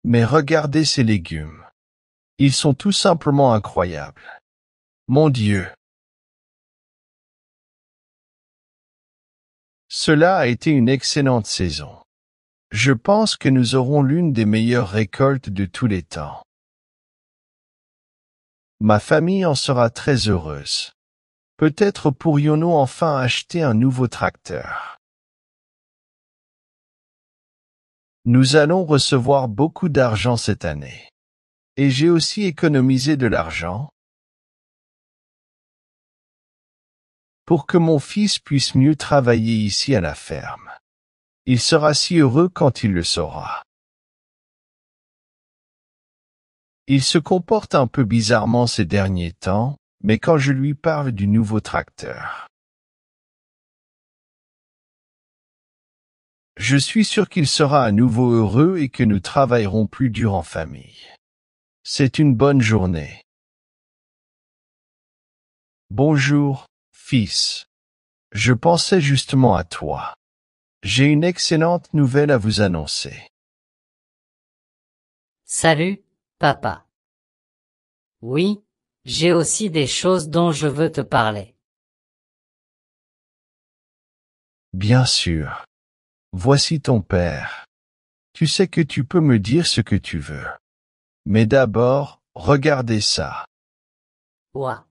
mais regardez ces légumes. Ils sont tout simplement incroyables. Mon Dieu! Cela a été une excellente saison. Je pense que nous aurons l'une des meilleures récoltes de tous les temps. Ma famille en sera très heureuse. Peut-être pourrions-nous enfin acheter un nouveau tracteur. Nous allons recevoir beaucoup d'argent cette année. Et j'ai aussi économisé de l'argent pour que mon fils puisse mieux travailler ici à la ferme. Il sera si heureux quand il le saura. Il se comporte un peu bizarrement ces derniers temps, mais quand je lui parle du nouveau tracteur, je suis sûr qu'il sera à nouveau heureux et que nous travaillerons plus dur en famille. C'est une bonne journée. Bonjour, fils. Je pensais justement à toi. J'ai une excellente nouvelle à vous annoncer. Salut, papa. Oui, j'ai aussi des choses dont je veux te parler. Bien sûr. Voici ton père. Tu sais que tu peux me dire ce que tu veux. Mais d'abord, regardez ça. Ouah.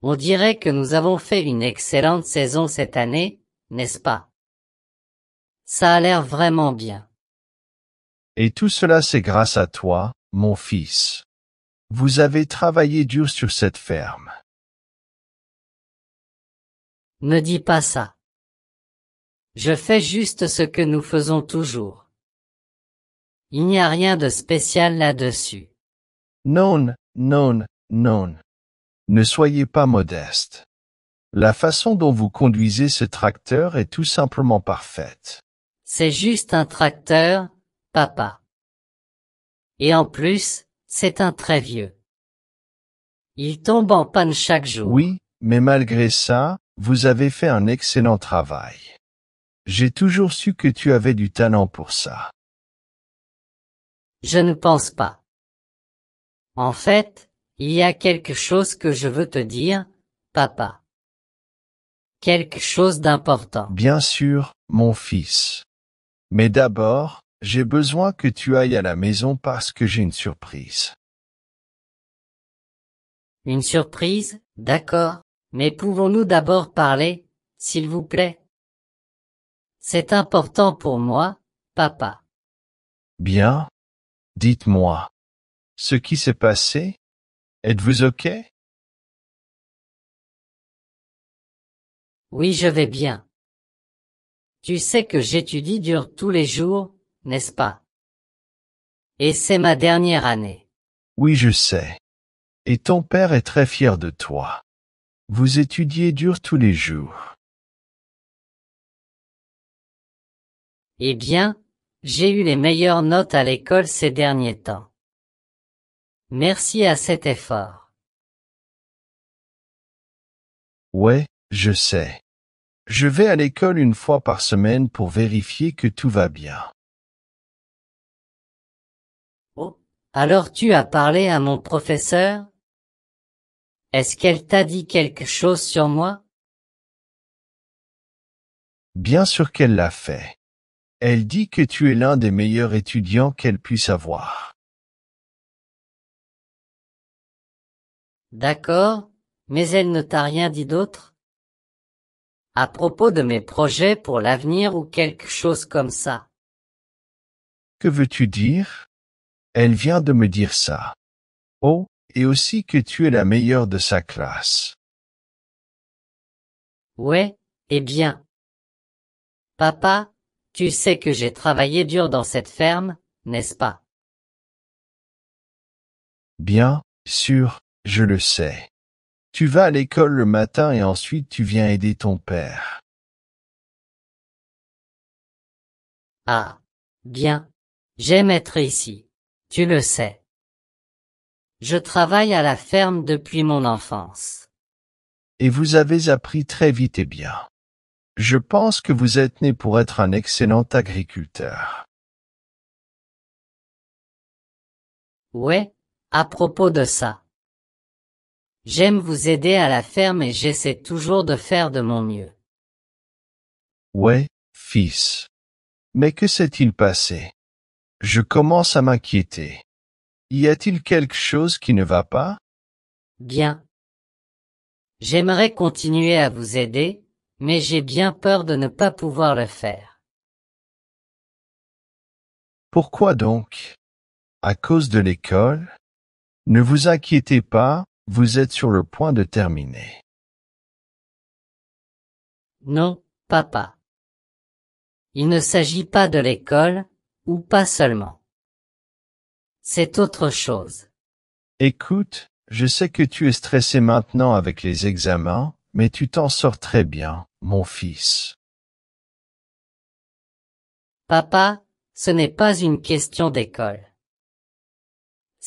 On dirait que nous avons fait une excellente saison cette année, n'est-ce pas? Ça a l'air vraiment bien. Et tout cela c'est grâce à toi, mon fils. Vous avez travaillé dur sur cette ferme. Ne dis pas ça. Je fais juste ce que nous faisons toujours. Il n'y a rien de spécial là-dessus. Non, non, non. Ne soyez pas modeste. La façon dont vous conduisez ce tracteur est tout simplement parfaite. C'est juste un tracteur, papa. Et en plus, c'est un très vieux. Il tombe en panne chaque jour. Oui, mais malgré ça, vous avez fait un excellent travail. J'ai toujours su que tu avais du talent pour ça. Je ne pense pas. En fait, il y a quelque chose que je veux te dire, papa. Quelque chose d'important. Bien sûr, mon fils. Mais d'abord, j'ai besoin que tu ailles à la maison parce que j'ai une surprise. Une surprise, d'accord, mais pouvons-nous d'abord parler, s'il vous plaît? C'est important pour moi, papa. Bien? Dites-moi. Ce qui s'est passé? Êtes-vous OK? Oui, je vais bien. Tu sais que j'étudie dur tous les jours, n'est-ce pas? Et c'est ma dernière année. Oui, je sais. Et ton père est très fier de toi. Vous étudiez dur tous les jours. Eh bien, j'ai eu les meilleures notes à l'école ces derniers temps. Merci à cet effort. Ouais, je sais. Je vais à l'école une fois par semaine pour vérifier que tout va bien. Oh, alors tu as parlé à mon professeur? Est-ce qu'elle t'a dit quelque chose sur moi? Bien sûr qu'elle l'a fait. Elle dit que tu es l'un des meilleurs étudiants qu'elle puisse avoir. D'accord, mais elle ne t'a rien dit d'autre? À propos de mes projets pour l'avenir ou quelque chose comme ça. Que veux-tu dire? Elle vient de me dire ça. Oh, et aussi que tu es la meilleure de sa classe. Ouais, eh bien. Papa, tu sais que j'ai travaillé dur dans cette ferme, n'est-ce pas? Bien, sûr, je le sais. Tu vas à l'école le matin et ensuite tu viens aider ton père. Ah, bien. J'aime être ici. Tu le sais. Je travaille à la ferme depuis mon enfance. Et vous avez appris très vite et bien. Je pense que vous êtes né pour être un excellent agriculteur. Ouais, à propos de ça. J'aime vous aider à la ferme et j'essaie toujours de faire de mon mieux. Ouais, fils. Mais que s'est-il passé? Je commence à m'inquiéter. Y a-t-il quelque chose qui ne va pas? Bien. J'aimerais continuer à vous aider, mais j'ai bien peur de ne pas pouvoir le faire. Pourquoi donc? À cause de l'école? Ne vous inquiétez pas, vous êtes sur le point de terminer. Non, papa. Il ne s'agit pas de l'école, ou pas seulement. C'est autre chose. Écoute, je sais que tu es stressé maintenant avec les examens, mais tu t'en sors très bien, mon fils. Papa, ce n'est pas une question d'école.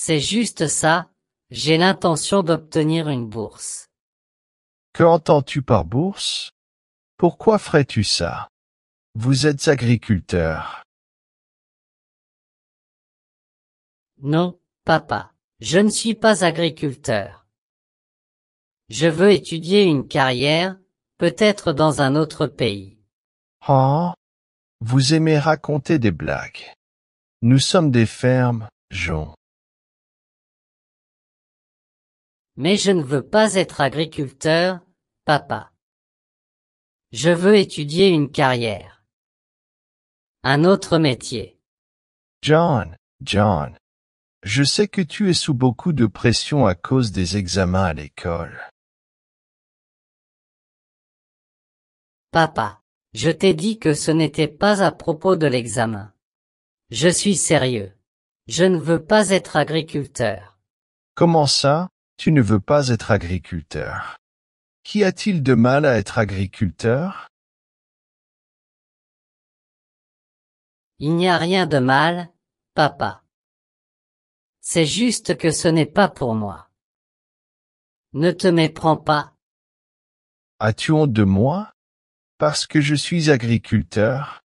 C'est juste ça, j'ai l'intention d'obtenir une bourse. Que entends-tu par bourse? Pourquoi ferais-tu ça? Vous êtes agriculteur. Non, papa, je ne suis pas agriculteur. Je veux étudier une carrière, peut-être dans un autre pays. Oh, vous aimez raconter des blagues. Nous sommes des fermes, Jean. Mais je ne veux pas être agriculteur, papa. Je veux étudier une carrière. Un autre métier. John, je sais que tu es sous beaucoup de pression à cause des examens à l'école. Papa, je t'ai dit que ce n'était pas à propos de l'examen. Je suis sérieux. Je ne veux pas être agriculteur. Comment ça, tu ne veux pas être agriculteur? Qu'y a-t-il de mal à être agriculteur? Il n'y a rien de mal, papa. C'est juste que ce n'est pas pour moi. Ne te méprends pas. As-tu honte de moi? Parce que je suis agriculteur?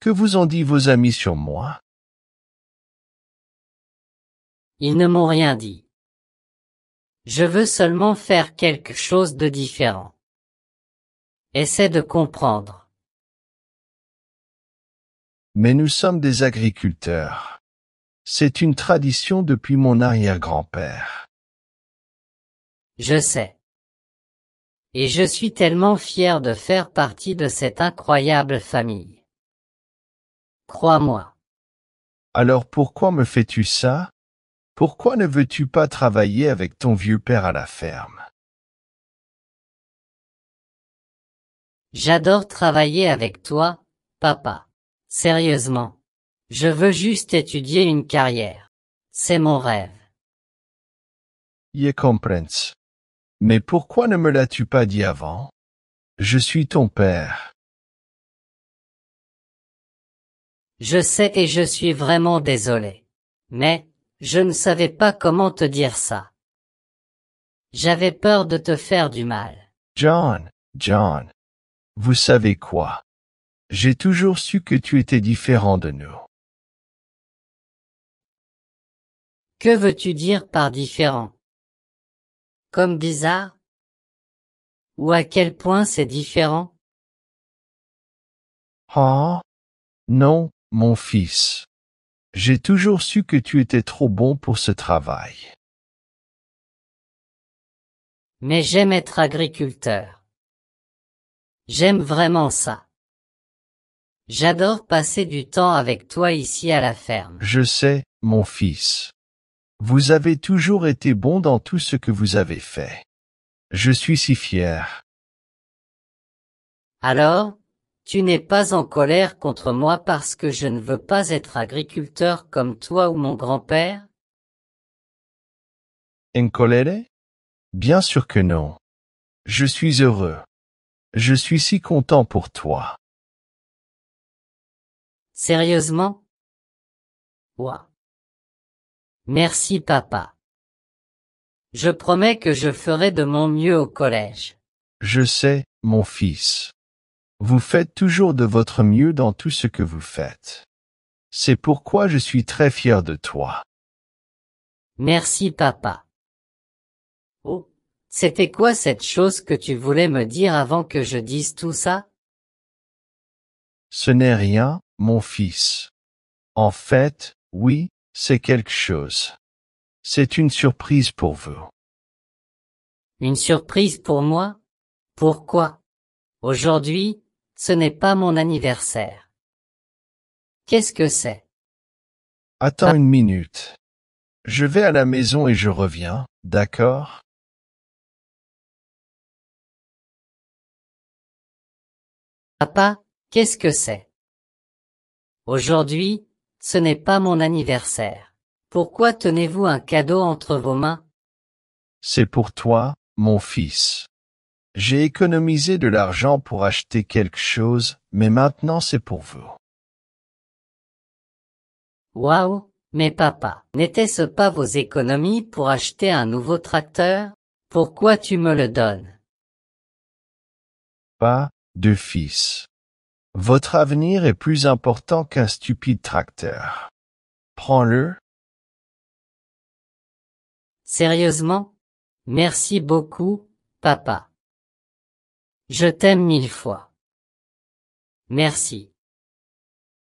Que vous ont dit vos amis sur moi? Ils ne m'ont rien dit. Je veux seulement faire quelque chose de différent. Essaie de comprendre. Mais nous sommes des agriculteurs. C'est une tradition depuis mon arrière-grand-père. Je sais. Et je suis tellement fier de faire partie de cette incroyable famille. Crois-moi. Alors pourquoi me fais-tu ça? Pourquoi ne veux-tu pas travailler avec ton vieux père à la ferme? J'adore travailler avec toi, papa. Sérieusement. Je veux juste étudier une carrière. C'est mon rêve. Je comprends. Mais pourquoi ne me l'as-tu pas dit avant? Je suis ton père. Je sais et je suis vraiment désolé. Mais, je ne savais pas comment te dire ça. J'avais peur de te faire du mal. John, vous savez quoi? J'ai toujours su que tu étais différent de nous. Que veux-tu dire par différent? Comme bizarre? Ou à quel point c'est différent? Oh? Non, mon fils. J'ai toujours su que tu étais trop bon pour ce travail. Mais j'aime être agriculteur. J'aime vraiment ça. J'adore passer du temps avec toi ici à la ferme. Je sais, mon fils. Vous avez toujours été bon dans tout ce que vous avez fait. Je suis si fier. Alors, tu n'es pas en colère contre moi parce que je ne veux pas être agriculteur comme toi ou mon grand-père? En colère? Bien sûr que non. Je suis heureux. Je suis si content pour toi. Sérieusement? Ouah. Merci papa. Je promets que je ferai de mon mieux au collège. Je sais, mon fils. Vous faites toujours de votre mieux dans tout ce que vous faites. C'est pourquoi je suis très fier de toi. Merci papa. Oh, c'était quoi cette chose que tu voulais me dire avant que je dise tout ça? Ce n'est rien, mon fils. En fait, oui, c'est quelque chose. C'est une surprise pour vous. Une surprise pour moi? Pourquoi? Aujourd'hui, ce n'est pas mon anniversaire. Qu'est-ce que c'est? Attends une minute. Je vais à la maison et je reviens, d'accord? Papa, qu'est-ce que c'est? Aujourd'hui, ce n'est pas mon anniversaire. Pourquoi tenez-vous un cadeau entre vos mains? C'est pour toi, mon fils. J'ai économisé de l'argent pour acheter quelque chose, mais maintenant c'est pour vous. Waouh, mais papa, n'était-ce pas vos économies pour acheter un nouveau tracteur? Pourquoi tu me le donnes? Pas de fils. Votre avenir est plus important qu'un stupide tracteur. Prends-le. Sérieusement? Merci beaucoup, papa. Je t'aime 1000 fois. Merci.